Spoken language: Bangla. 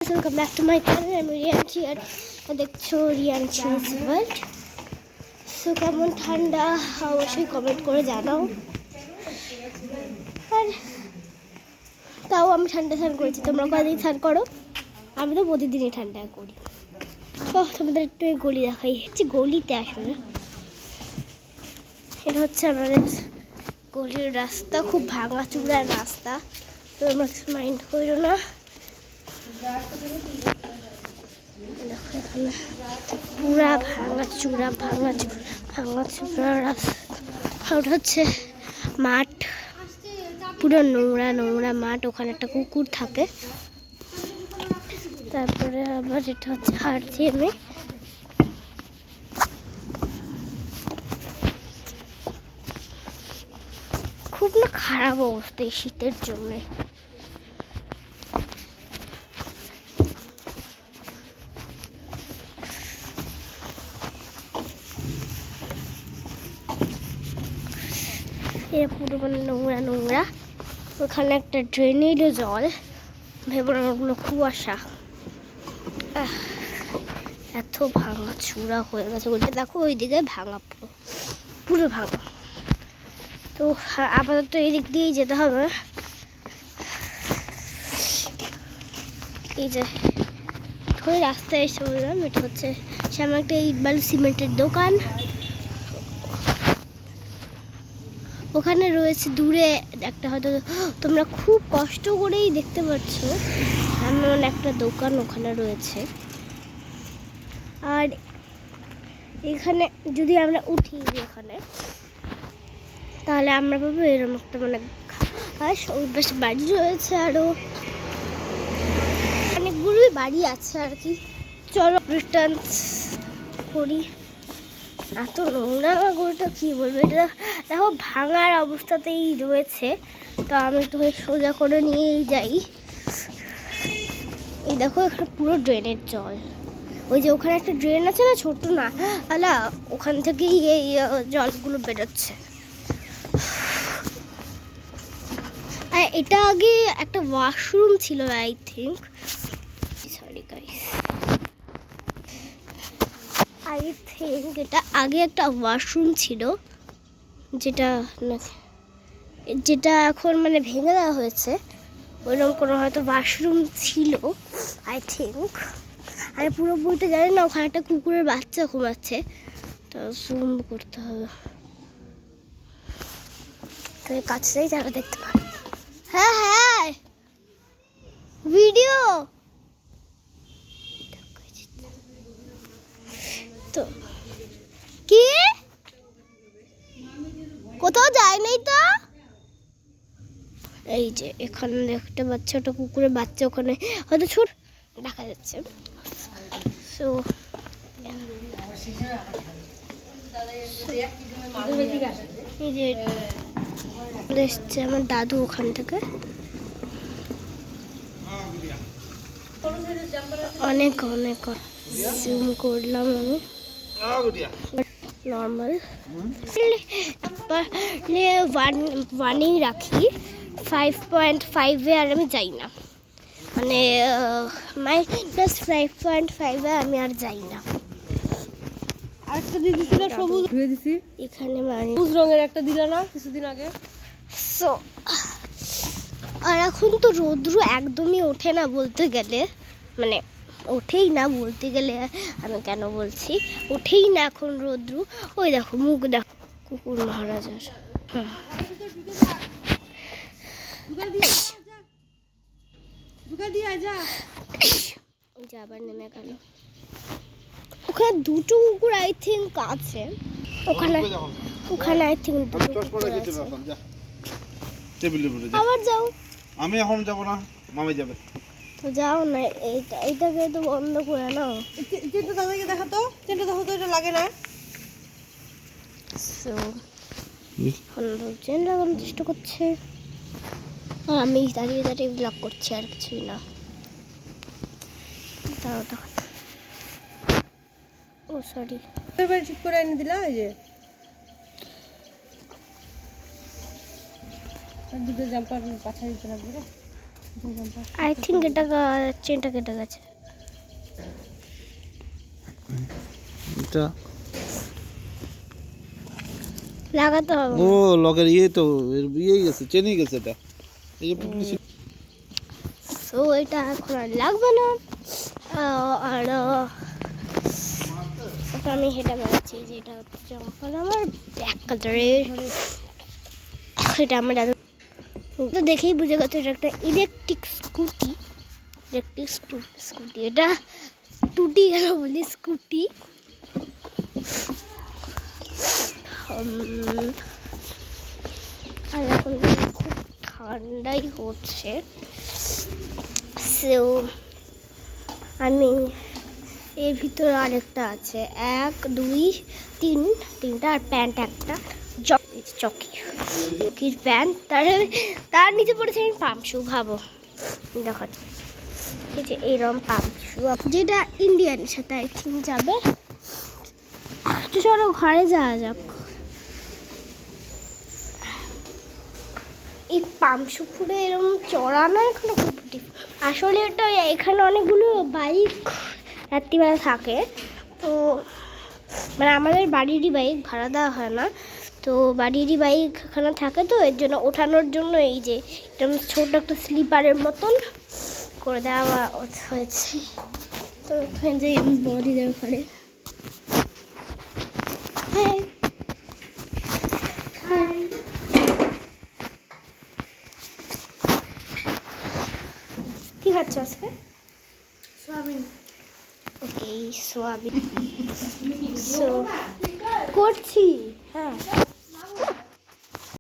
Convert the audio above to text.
Welcome back to my channel. I'm Rianchi and দেখছো Rianchi's World. So কেমন ঠান্ডা অবশ্যই কমেন্ট করে জানাও। আর তাও আমি ঠান্ডা স্নান করেছি, তোমরা কদিন স্নান করো? আমি তো প্রতিদিনই ঠান্ডা করি। তো তোমাদের একটু গলি দেখাই, হচ্ছে গলিতে আসলে এটা হচ্ছে আমাদের গলির রাস্তা, খুব ভাঙা চূড়ার রাস্তা, তোমরা মাইন্ড করো না। পুরা ভাঙা চূড়া রাস্তা। ওটা হচ্ছে মাঠ, পুরো নোংরা মাঠ। ওখানে একটা কুকুর থাকে। তারপরে আবার এটা হচ্ছে হাঁটছি আমি। খুব না খারাপ অবস্থা এই শীতের জন্য। এরা পুরো মানে নোংরা। ওখানে একটা ড্রেনেরও জল, ভেবে ওগুলো কুয়াশা। এত ভাঙা চূড়া হয়ে গেছে বলতে, দেখো ওইদিকে ভাঙা, পুরো ভাঙা। তো আপাতত এই দিক দিয়েই যেতে হবে। এই যে ধরে রাস্তায় এসে বললাম, এটা হচ্ছে সামনে একটা ইট বালু সিমেন্টের দোকান। ওখানে রয়েছে দূরে একটা, হয়তো তোমরা খুব কষ্ট করেই দেখতে পাচ্ছ, এমন একটা দোকান ওখানে রয়েছে। আর এখানে যদি আমরা উঠি এখানে, তাহলে আমরা পাবো এরকম একটা মানে ওই পাশে বাড়ি রয়েছে, আরো অনেকগুলোই বাড়ি আছে আর কি। চলো রিটার্ন করি। এত নোংরা গরুটা কি বলবো, এটা দেখো ভাঙার অবস্থাতেই রয়েছে। তো আমি একটু সোজা করে নিয়েই যাই। এই দেখো এখানে পুরো ড্রেনের জল। ওই যে ওখানে একটা ড্রেন আছে না, ছোট না আলা, ওখান থেকেই এই জলগুলো বেরোচ্ছে। আর এটা আগে একটা ওয়াশরুম ছিল, আই থিঙ্ক, এটা আগে একটা ওয়াশরুম ছিল, যেটা এখন মানে ভেঙে দেওয়া হয়েছে। ওইরকম কোনো হয়তো ওয়াশরুম ছিল, আই থিঙ্ক। আর পুরো বইটা জানি না। ওখানে একটা কুকুরের বাচ্চা ঘুমাচ্ছে, তো জুম করতে হবে, তো কাছেই যারা দেখতে পাবে। হ্যাঁ ভিডিও তো কি কোথাও যায় নাই তো। এই যে এখানে দেখতে পাচ্ছ ওটা কুকুরের বাচ্চা, ওখানে হয়তো ছোট দেখা যাচ্ছে। সো এই যে এসছে আমার দাদু ওখান থেকে। অনেক জুম করলাম আমি, নর্মাল ওয়ানেই রাখি, 5.5-এ আর আমি যাই না, মানে -5.5-এ আমি আর যাই না। আরেকটা দিয়ে দিছিল সবুজ ধুয়ে দিছি, এখানে মানে সবুজ রঙের একটা দিলা না কিছুদিন আগে। সো আর এখন তো রৌদ্র একদমই ওঠে না বলতে গেলে, মানে ওঠেই না বলতে গেলে, আমি কেন বলছি ওঠেই না এখন রৌদ্র। ওই দেখো মুখ দেখো কুকুর মহারাজার। আবার নেমে গেল। ওখানে দুটো কুকুর আই থিঙ্ক আছে, ওখানে আই থিঙ্ক দুটো কুকুর আছে। আবার যাও। আমি এখন যাব না, মামি যাবে। তো যাও না, এইটাকে তো বন্ধ করে নাও। চেনটা দাদাকে দেখাতো, চেনটা দেখো তো, এটা লাগে না। সো চেন লাগানোর চেষ্টা করছে, আর আমি দাঁড়িয়ে ব্লগ করছি, আর কিছুই না। দাঁড়াও দেখো, ও সরি, এবার ঠিক করে এনে দিলা। এই যে দুটো জাম্পার পাঠাই দিতে লাগবে রে। আই থিঙ্ক এটা চেনটা কেটে গেছে। এটা লাগাতে হবে ও লগের তো ইয়েই গেছে, চেনেই গেছে এটা। এই যে পুটলি সো এটা এখন আর লাগবে না। আর ওটা আমি হেঁটে বেড়াচ্ছি যে এটা হচ্ছে আমার ব্ল্যাক কালারের। এটা আমার দাদু তো দেখেই বুঝে গেছে এটা একটা ইলেকট্রিক স্কুটি। স্কুটি এটা টুটি গেল বলি স্কুটি। আর এখন খুব ঠান্ডাই হচ্ছে। সো আমি এর ভিতরে আরেকটা আছে, 1 2 3 তিনটা, আর প্যান্ট একটা, চকির প্যান্ট, তার নিচে পড়েছে আমি পাম্প শু। ভাবো দেখো এই যে এইরকম পাম্প শু, যেটা ইন্ডিয়ানের সাথে আই থিঙ্ক যাবে। তো চলো ঘরে যাওয়া যাক। এই পাম্প শু পুরো এরকম চড়া না এখনো আসলে এটা এখানে অনেকগুলো বাইক রাত্রিবেলা থাকে। তো মানে আমাদের বাড়িরই বাইক, ভাড়া দেওয়া হয় না। তো বাড়িরই বাইক এখানে থাকে, তো এর জন্য ওঠানোর জন্য এই যে এরকম ছোট একটা স্লিপারের মতন করে দেওয়া হয়েছে। তো ওখানে যে আমি বডি দেওয়ার পরে কি খাচ্ছ আজকে? সোয়াবিন। ওকে সোয়াবিন করছি। হ্যাঁ